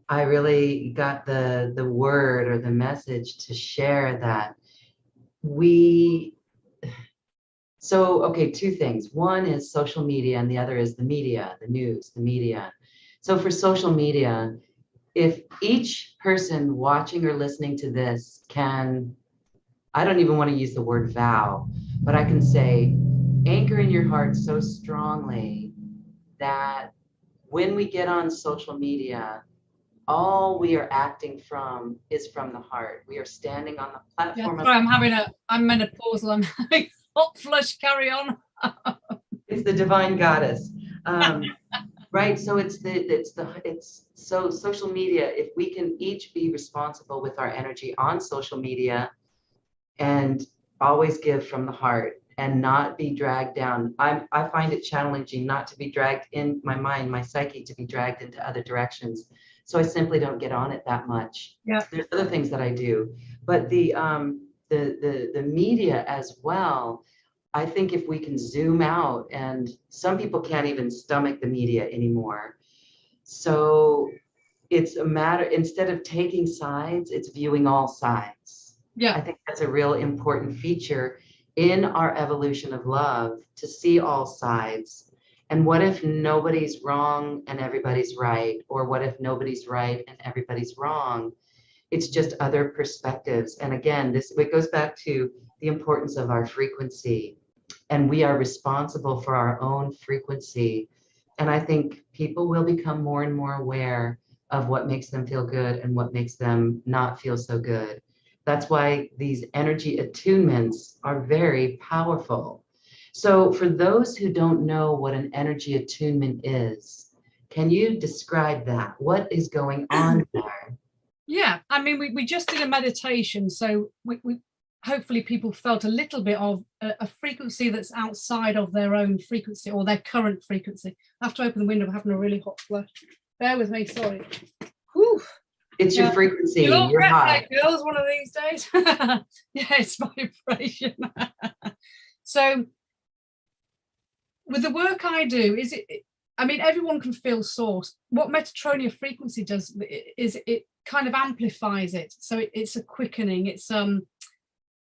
I really got the word or the message to share that two things. One is social media and the other is the media, the news, the media. So for social media, if each person watching or listening to this I don't even want to use the word vow, but I can say, anchor in your heart so strongly that when we get on social media, all we are acting from is from the heart. We are standing on the platform. Yeah, I'm menopausal. I'm having hot flush. Carry on. It's the divine goddess, right? So so social media. If we can each be responsible with our energy on social media, and always give from the heart and not be dragged down. I find it challenging not to be dragged in my mind, my psyche, to be dragged into other directions. So I simply don't get on it that much. Yeah. There's other things that I do, but the media as well. I think if we can zoom out, and some people can't even stomach the media anymore. So it's a matter, instead of taking sides, it's viewing all sides. Yeah. I think that's a real important feature in our evolution of love, to see all sides. And what if nobody's wrong and everybody's right? Or what if nobody's right and everybody's wrong? It's just other perspectives. And again, it goes back to the importance of our frequency. And we are responsible for our own frequency. And I think people will become more and more aware of what makes them feel good and what makes them not feel so good. That's why these energy attunements are very powerful. So for those who don't know what an energy attunement is, can you describe that? What is going on there? Yeah, I mean, we just did a meditation, so we hopefully people felt a little bit of a frequency that's outside of their own frequency or their current frequency. I have to open the window. I'm having a really hot flush. Bear with me, sorry. Whew. It's your frequency. You'll all You're get hot. that, girls, one of these days. Yeah, it's vibration. So with the work I do, I mean, everyone can feel source. What Metatreiya frequency does is it kind of amplifies it. So it's a quickening, it's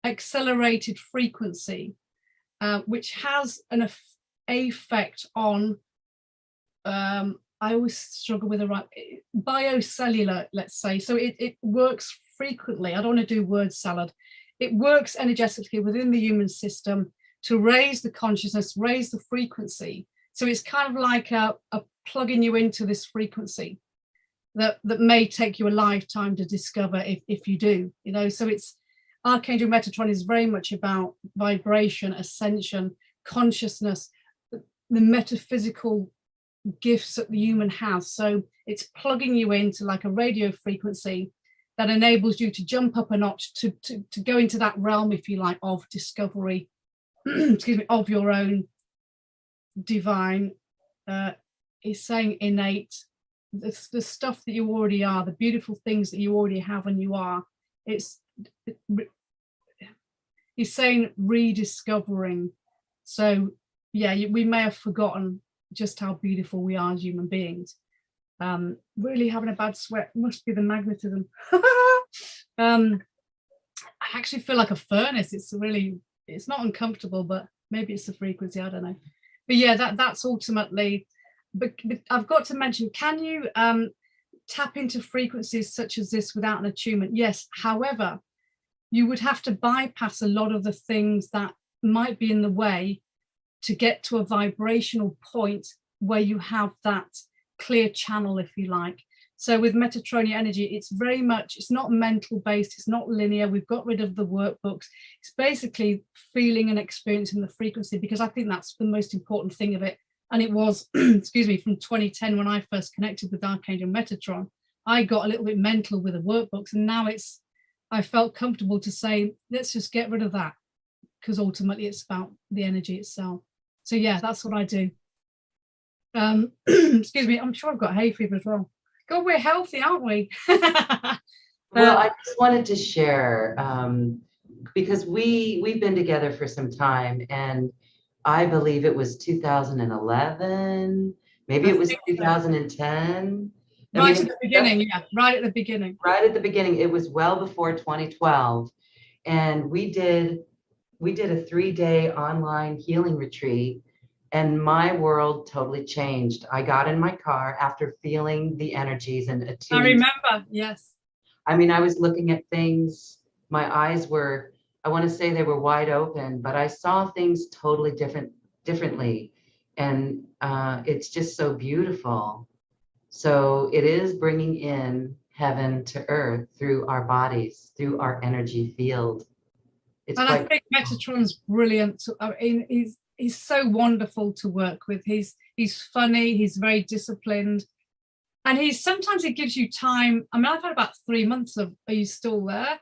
accelerated frequency, which has an effect on, I always struggle with the right, biocellular, let's say. So it works frequently. I don't want to do word salad. It works energetically within the human system to raise the consciousness, raise the frequency. So it's kind of like a plugging you into this frequency that may take you a lifetime to discover if you do, you know. So it's Archangel Metatron is very much about vibration, ascension, consciousness, the metaphysical gifts that the human has. So it's plugging you into like a radio frequency that enables you to jump up a notch, to go into that realm, if you like, of discovery, excuse me, of your own divine, is saying innate, the stuff that you already are, the beautiful things that you already have and you are. He's saying rediscovering. So yeah, we may have forgotten just how beautiful we are as human beings. Really having a bad sweat, must be the magnetism. I actually feel like a furnace. It's not uncomfortable, but maybe it's the frequency, I don't know. But yeah, that's ultimately, but I've got to mention, can you tap into frequencies such as this without an attunement? Yes, however, you would have to bypass a lot of the things that might be in the way to get to a vibrational point where you have that clear channel, if you like. So with Metatreiya energy, it's very much, it's not mental based, it's not linear. We've got rid of the workbooks. It's basically feeling and experiencing the frequency, because I think that's the most important thing of it. And it was, excuse me, from 2010 when I first connected with Archangel Metatron, I got a little bit mental with the workbooks, and now I felt comfortable to say, let's just get rid of that, because ultimately it's about the energy itself. So yeah, that's what I do. Excuse me, I'm sure I've got hay fever as well. God, we're healthy, aren't we? Well, I just wanted to share, because we've been together for some time, and I believe it was 2011, maybe it was 2010. Right at the beginning, yeah, right at the beginning. Right at the beginning, it was well before 2012, and we did a 3-day online healing retreat, and my world totally changed. I got in my car after feeling the energies and attuning. I remember, yes. I mean, I was looking at things, my eyes were, I want to say they were wide open, but I saw things totally differently. And it's just so beautiful. So it is bringing in heaven to earth through our bodies, through our energy field. And I think Metatron's brilliant. I mean, he's so wonderful to work with. He's funny, he's very disciplined. And sometimes he gives you time. I mean, I've had about 3 months of, are you still there?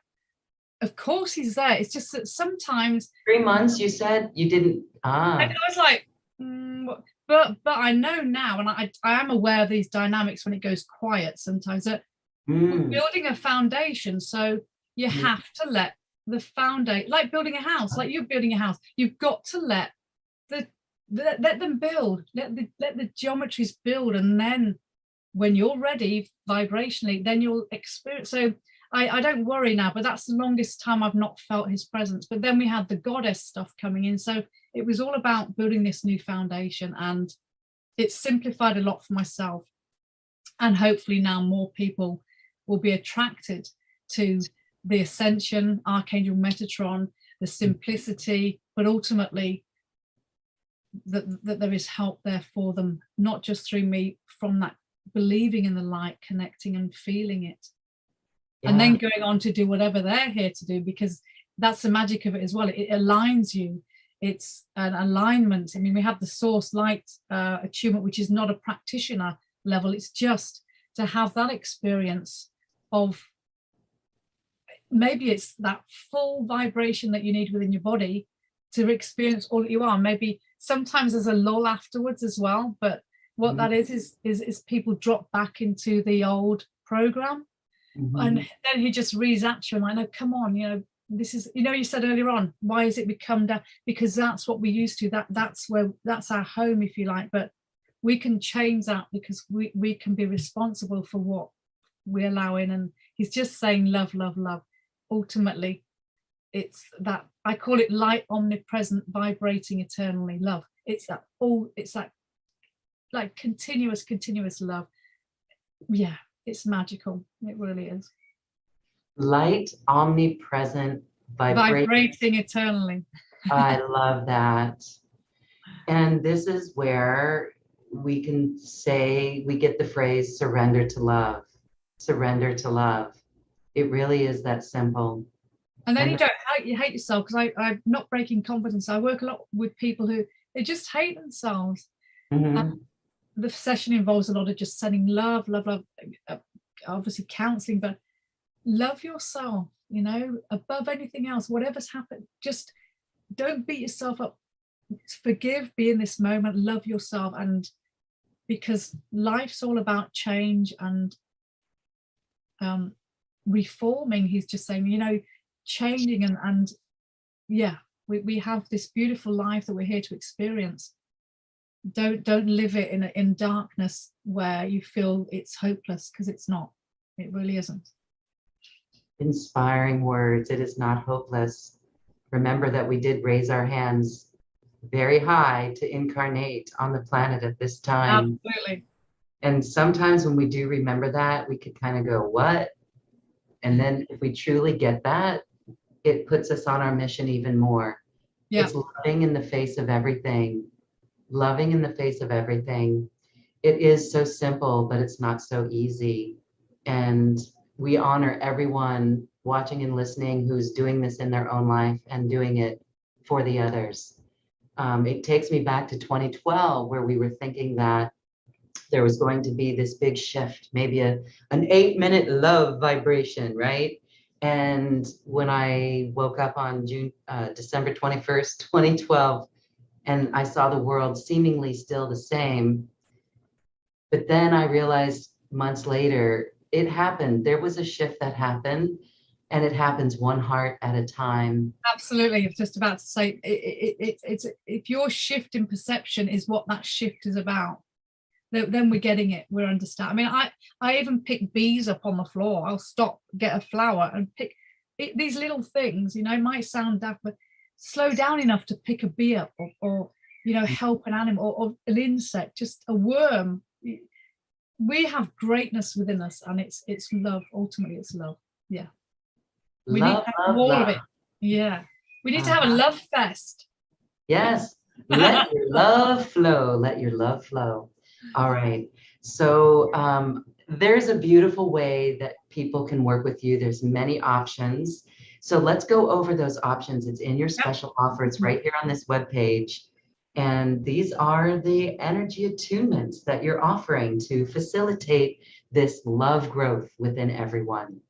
Of course he's there. It's just that sometimes 3 months, you said you didn't. And I was like, but I know now, and I am aware of these dynamics when it goes quiet sometimes, that we're building a foundation. So you have to let the foundation, like building a house, like you're building a house, you've got to let them build, let the geometries build, and then when you're ready vibrationally, then you'll experience. So I don't worry now, but that's the longest time I've not felt his presence. But then we had the goddess stuff coming in, so it was all about building this new foundation, and it's simplified a lot for myself, and hopefully now more people will be attracted to the ascension, Archangel Metatron, the simplicity, but ultimately that there is help there for them, not just through me, from that believing in the light, connecting and feeling it, and then going on to do whatever they're here to do, because that's the magic of it as well. It aligns you. It's an alignment. I mean, we have the source light attunement, which is not a practitioner level. It's just to have that experience of, maybe it's that full vibration that you need within your body to experience all that you are. Maybe sometimes there's a lull afterwards as well, but what that is people drop back into the old program, and then he just reads you and like, no, come on, you know, this is, you know, you said earlier on, why is it we come down? Because that's what we used to, that's our home, if you like. But we can change that, because we can be responsible for what we allow in. And he's just saying love, love, love. Ultimately, it's that, I call it light, omnipresent, vibrating eternally love. It's that like continuous love. Yeah, it's magical. It really is. Light, omnipresent, vibrating eternally. I love that. And this is where we can say, we get the phrase surrender to love. Surrender to love. It really is that simple. And then you hate yourself, because I'm not breaking confidence. I work a lot with people who, they just hate themselves. The session involves a lot of just sending love, love, love, obviously counseling, but love yourself, you know, above anything else. Whatever's happened, just don't beat yourself up. Forgive, be in this moment, love yourself. And because life's all about change and reforming. He's just saying, you know, changing and yeah, we have this beautiful life that we're here to experience. Don't live it in darkness where you feel it's hopeless, because it's not. It really isn't. Inspiring words. It is not hopeless. Remember that we did raise our hands very high to incarnate on the planet at this time. Absolutely. And sometimes when we do remember that, we could kind of go, what? And then if we truly get that, it puts us on our mission even more. Yeah. It's loving in the face of everything. Loving in the face of everything. It is so simple, but it's not so easy. And we honor everyone watching and listening who's doing this in their own life and doing it for the others. It takes me back to 2012, where we were thinking that there was going to be this big shift, maybe an 8-minute love vibration, right? And when I woke up on December 21st, 2012, and I saw the world seemingly still the same, but then I realized months later, it happened. There was a shift that happened, and it happens one heart at a time. Absolutely. I was just about to say, it's if your shift in perception is what that shift is about, then we're getting it. We're understanding. I mean, I even pick bees up on the floor. I'll stop, get a flower, and pick these little things. You know, might sound daft, but slow down enough to pick a bee up, or you know, help an animal, or an insect, just a worm. We have greatness within us, and it's love. Ultimately, it's love. Yeah. We need to have all of it. Yeah. We need to have a love fest. Yes. Let your love flow. Let your love flow. All right. So there's a beautiful way that people can work with you. There's many options. So let's go over those options. It's in your special offer. It's right here on this webpage. And these are the energy attunements that you're offering to facilitate this love growth within everyone.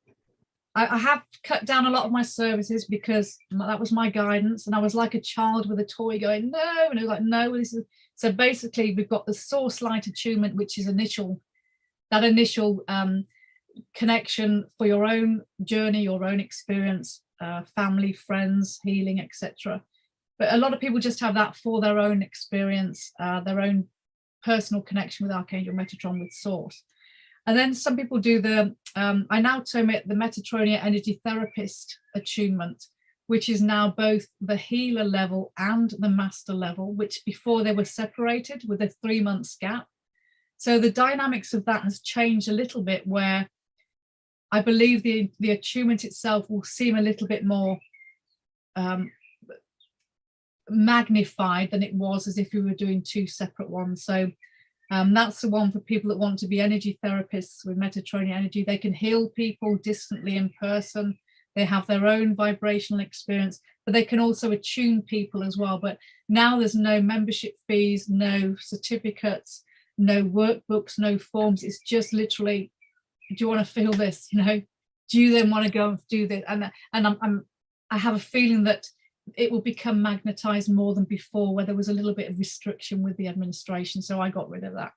I have cut down a lot of my services, because that was my guidance, and I was like a child with a toy going, no, and I was like, no, this is. So basically we've got the source light attunement, which is that initial connection for your own journey, your own experience, family, friends, healing, etc. But a lot of people just have that for their own experience, their own personal connection with Archangel Metatron, with source. And then some people do I now term it the Metatreiya energy therapist attunement, which is now both the healer level and the master level, which before they were separated with a 3 months gap. So the dynamics of that has changed a little bit, where I believe the attunement itself will seem a little bit more magnified than it was as if we were doing two separate ones. So that's the one for people that want to be energy therapists with Metatreiya energy. They can heal people distantly in person. They have their own vibrational experience, but they can also attune people as well. But now there's no membership fees, no certificates, no workbooks, no forms. It's just literally, do you want to feel this? You know, do you then want to go and do this? And I have a feeling that it will become magnetized more than before, where there was a little bit of restriction with the administration. So I got rid of that.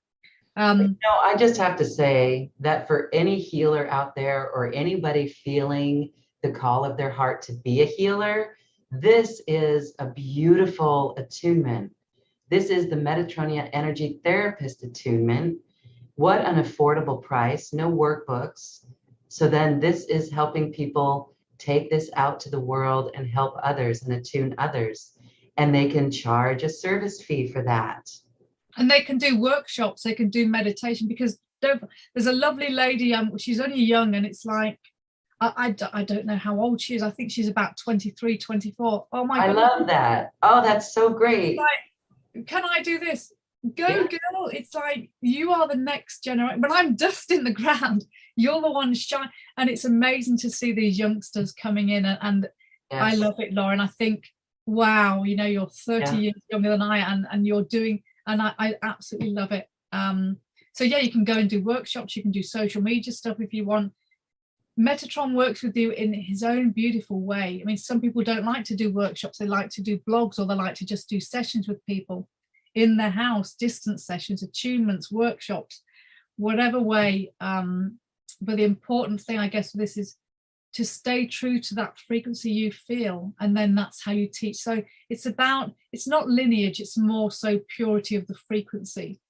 No, I just have to say that for any healer out there or anybody feeling the call of their heart to be a healer, this is a beautiful attunement. This is the Metatreiya Energy Therapist attunement. What an affordable price, no workbooks. So then this is helping people take this out to the world and help others and attune others. And they can charge a service fee for that. And they can do workshops, they can do meditation, because there's a lovely lady, she's only young, and it's like, I don't know how old she is. I think she's about 23, 24. Oh my God. I love that. Oh, that's so great. Like, can I do this? Go, yeah. Girl. It's like, you are the next generation. But I'm dust in the ground. You're the one shine. And it's amazing to see these youngsters coming in. And yes. I love it, Lauren. I think, wow, you know, you're 30 years younger than I am, and you're doing, and I absolutely love it. So yeah, you can go and do workshops. You can do social media stuff if you want. Metatron works with you in his own beautiful way. I mean, some people don't like to do workshops. They like to do blogs, or they like to just do sessions with people in their house, distance sessions, attunements, workshops, whatever way. But the important thing, I guess, for this is to stay true to that frequency you feel, and then that's how you teach. So it's not lineage, it's more so purity of the frequency.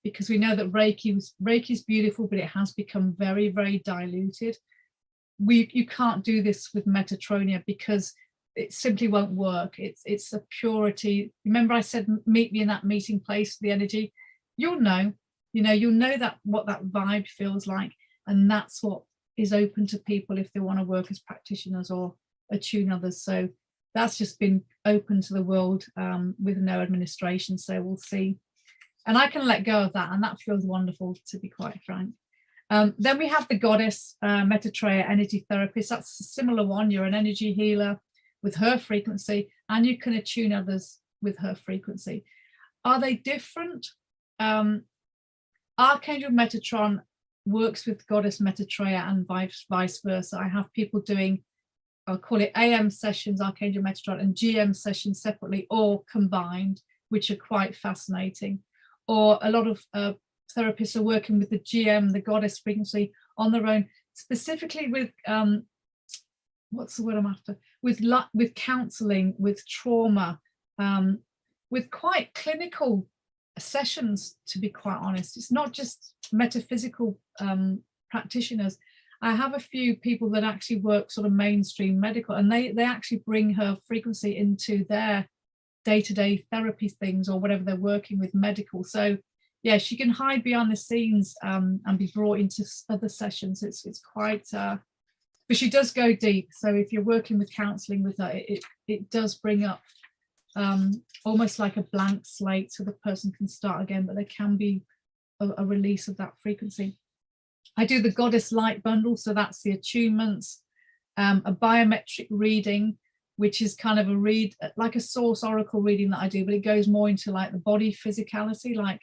Because we know that Reiki is beautiful, but it has become very, very diluted. You can't do this with Metatreiya because it simply won't work. It's a purity. Remember I said, meet me in that meeting place, the energy. You'll know that what that vibe feels like, and that's what is open to people if they want to work as practitioners or attune others. So that's just been open to the world with no administration. So we'll see. And I can let go of that, and that feels wonderful, to be quite frank. Then we have the goddess Metatreiya energy therapist. That's a similar one. You're an energy healer with her frequency, and you can attune others with her frequency. Are they different? Archangel Metatron works with goddess Metatreiya and vice versa. I have people doing, I'll call it AM sessions, Archangel Metatron, and GM sessions separately or combined, which are quite fascinating. Or a lot of therapists are working with the GM, the goddess frequency, on their own, specifically with, what's the word I'm after? With counseling, with trauma, with quite clinical sessions, to be quite honest. It's not just metaphysical practitioners. I have a few people that actually work sort of mainstream medical, and they actually bring her frequency into their day-to-day therapy things or whatever they're working with medical. So yeah, she can hide behind the scenes and be brought into other sessions. It's quite but she does go deep. So if you're working with counseling with her, it does bring up almost like a blank slate, so the person can start again, but there can be a release of that frequency. I do the goddess light bundle, so that's the attunements, a biometric reading, which is kind of a read, like a source oracle reading that I do, but it goes more into like the body physicality. Like,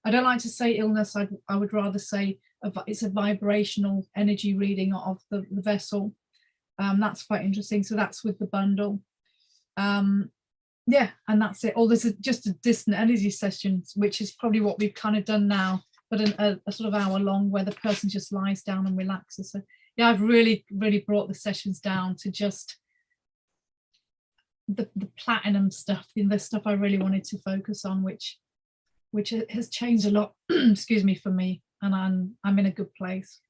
I don't like to say illness, I would rather say it's a vibrational energy reading of the vessel. That's quite interesting. So that's with the bundle. Yeah, and that's it. Or there's just a distant energy session, which is probably what we've kind of done now, but a sort of hour long where the person just lies down and relaxes. So yeah, I've really, really brought the sessions down to just the platinum stuff, the stuff I really wanted to focus on, which has changed a lot, excuse me, for me, and I'm in a good place.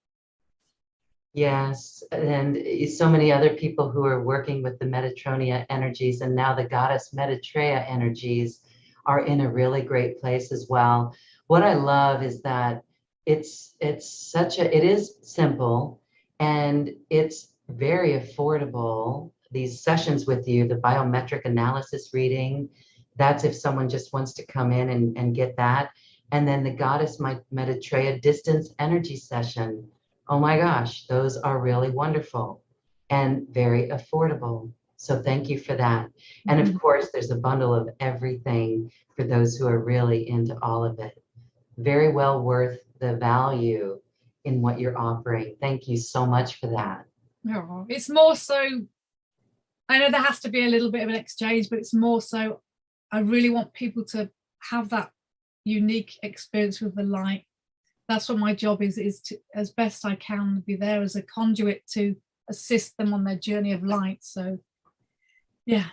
Yes, and so many other people who are working with the Metatreiya energies, and now the goddess Metatreiya energies are in a really great place as well. What I love is that it is simple, and it's very affordable. these sessions with you, the biometric analysis reading, that's if someone just wants to come in and get that. And then the Goddess Metatreiya distance energy session. Oh my gosh, those are really wonderful and very affordable. So thank you for that. And of course, there's a bundle of everything for those who are really into all of it. Very well worth the value in what you're offering. Thank you so much for that. Oh, it's more so, I know there has to be a little bit of an exchange, but it's more so, I really want people to have that unique experience with the light. That's what my job is to, as best I can, be there as a conduit to assist them on their journey of light. So yeah.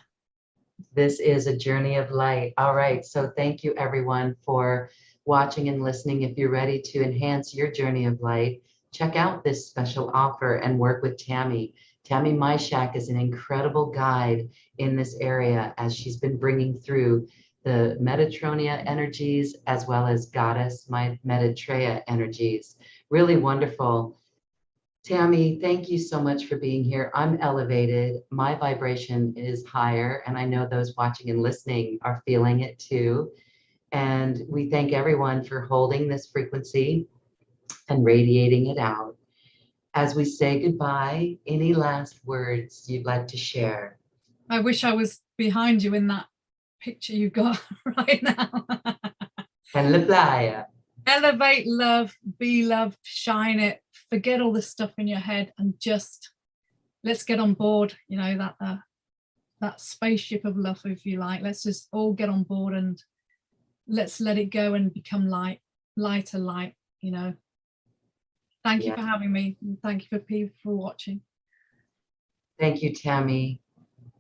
This is a journey of light. All right. So thank you everyone for watching and listening. If you're ready to enhance your journey of light, check out this special offer and work with Tammy. Tammy Majchrzak is an incredible guide in this area as she's been bringing through the Metatreiya energies as well as Goddess Metatreiya energies. Really wonderful. Tammy, thank you so much for being here. I'm elevated. My vibration is higher, and I know those watching and listening are feeling it too. And we thank everyone for holding this frequency and radiating it out. As we say goodbye, any last words you'd like to share? I wish I was behind you in that picture you've got right now. And la playa. Elevate love, be love, shine it, forget all the stuff in your head and just let's get on board, you know, that spaceship of love, if you like. Let's just all get on board and let's let it go and become lighter light, you know. Thank you for having me. And thank you for people for watching. Thank you, Tammy.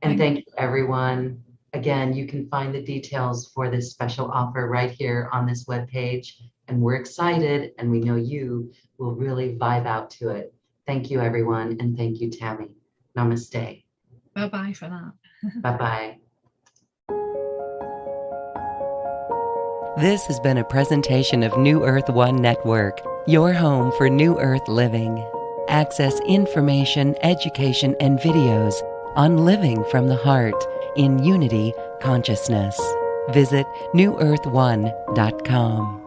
And thank you, everyone. Again, you can find the details for this special offer right here on this webpage. And we're excited, and we know you will really vibe out to it. Thank you, everyone. And thank you, Tammy. Namaste. Bye-bye for now. Bye-bye. This has been a presentation of New Earth One Network, your home for New Earth living. Access information, education, and videos on living from the heart in Unity Consciousness. Visit newearth1.com.